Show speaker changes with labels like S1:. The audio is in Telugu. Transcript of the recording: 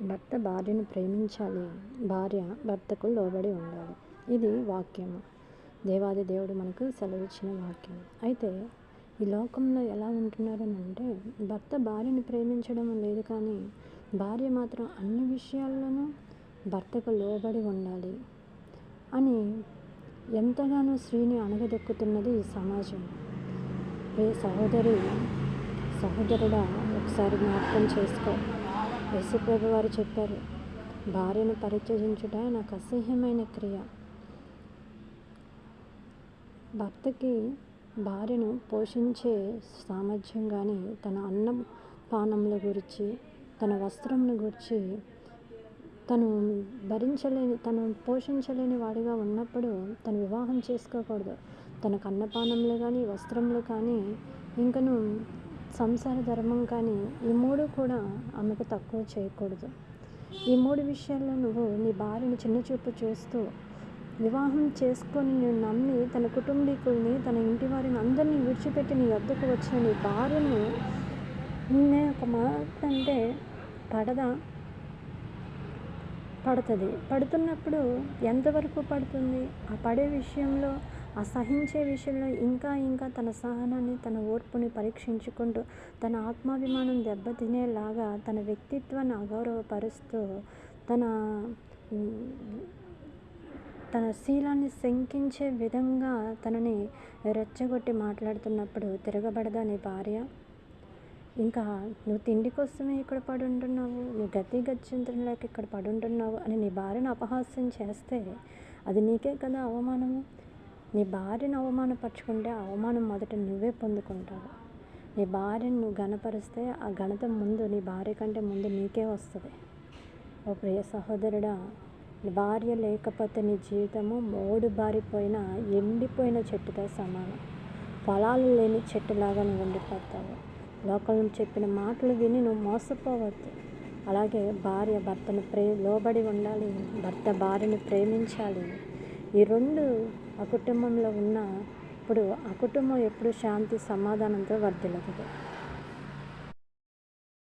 S1: భర్త భార్యను ప్రేమించాలి, భార్య భర్తకు లోబడి ఉండాలి. ఇది వాక్యము. దేవాది దేవుడు మనకు సెలవిచ్చిన వాక్యం. అయితే ఈ లోకంలో ఎలా ఉంటున్నారనంటే, భర్త భార్యను ప్రేమించడం లేదు, కానీ భార్య మాత్రం అన్ని విషయాల్లోనూ భర్తకు లోబడి ఉండాలి అని ఎంతగానో స్త్రీని అణగదొక్కుతున్నది ఈ సమాజం. సహోదరుడా, ఒకసారి జ్ఞాపకం చేసుకో. యేసుప్రభు వారు చెప్పారు, భార్యను పరిత్యజించుట నాకు అసహ్యమైన క్రియ. భర్తకి భార్యను పోషించే సామర్థ్యం కానీ, తన అన్నం పానముల గురించి, తన వస్త్రముల గురించి తను పోషించలేని వాడిగా ఉన్నప్పుడు తను వివాహం చేసుకోకూడదు. తనకు అన్నపానములు కానీ, వస్త్రములు కానీ, ఇంకను సంసార ధర్మం కానీ, ఈ మూడు కూడా ఆమెకు తక్కువ చేయకూడదు. ఈ మూడు విషయాల్లో నువ్వు నీ భార్యను చిన్నచూపు చూస్తూ వివాహం చేసుకొని నువ్వు నమ్మి తన కుటుంబీకుల్ని, తన ఇంటి వారిని అందరినీ విడిచిపెట్టి నీ వద్దకు వచ్చిన నీ భార్యను ఒక మాట అంటే పడుతుంది. పడుతున్నప్పుడు ఎంతవరకు పడుతుంది? ఆ పడే విషయంలో, ఆ సహించే విషయంలో ఇంకా తన సహనాన్ని, తన ఓర్పుని పరీక్షించుకుంటూ, తన ఆత్మాభిమానం దెబ్బతినేలాగా తన వ్యక్తిత్వాన్ని అగౌరవపరుస్తూ, తన శీలాన్ని శంకించే విధంగా తనని రెచ్చగొట్టి మాట్లాడుతున్నప్పుడు తిరగబడదా నీ భార్య? ఇంకా నువ్వు తిండి కోసమే ఇక్కడ పడుంటున్నావు, నువ్వు గత్యంతరం లేక ఇక్కడ పడుంటున్నావు అని నీ భార్యను అపహాస్యం చేస్తే అది నీకే కదా అవమానము. నీ భార్యను అవమానపరుచుకుంటే ఆ అవమానం మొదట నువ్వే పొందుకుంటావు. నీ భార్యను నువ్వు ఘనపరిస్తే ఆ ఘనత ముందు నీ భార్య కంటే ముందు నీకే వస్తుంది. ఓ ప్రియ సహోదరుడా, భార్య లేకపోతే నీ జీవితము మోడుబారిపోయిన ఎండిపోయిన చెట్టుతో సమానం. ఫలాలు లేని చెట్టులాగా నువ్వు ఉండిపోతావు. లోకంలో చెప్పిన మాటలు విని నువ్వు మోసపోవద్దు. అలాగే భార్య భర్తను లోబడి ఉండాలి, భర్త భార్యను ప్రేమించాలి. ఈ రెండు ఆ కుటుంబంలో ఉన్నప్పుడు ఆ కుటుంబం ఎప్పుడు శాంతి సమాధానంతో వర్ధిల్లుతుంది.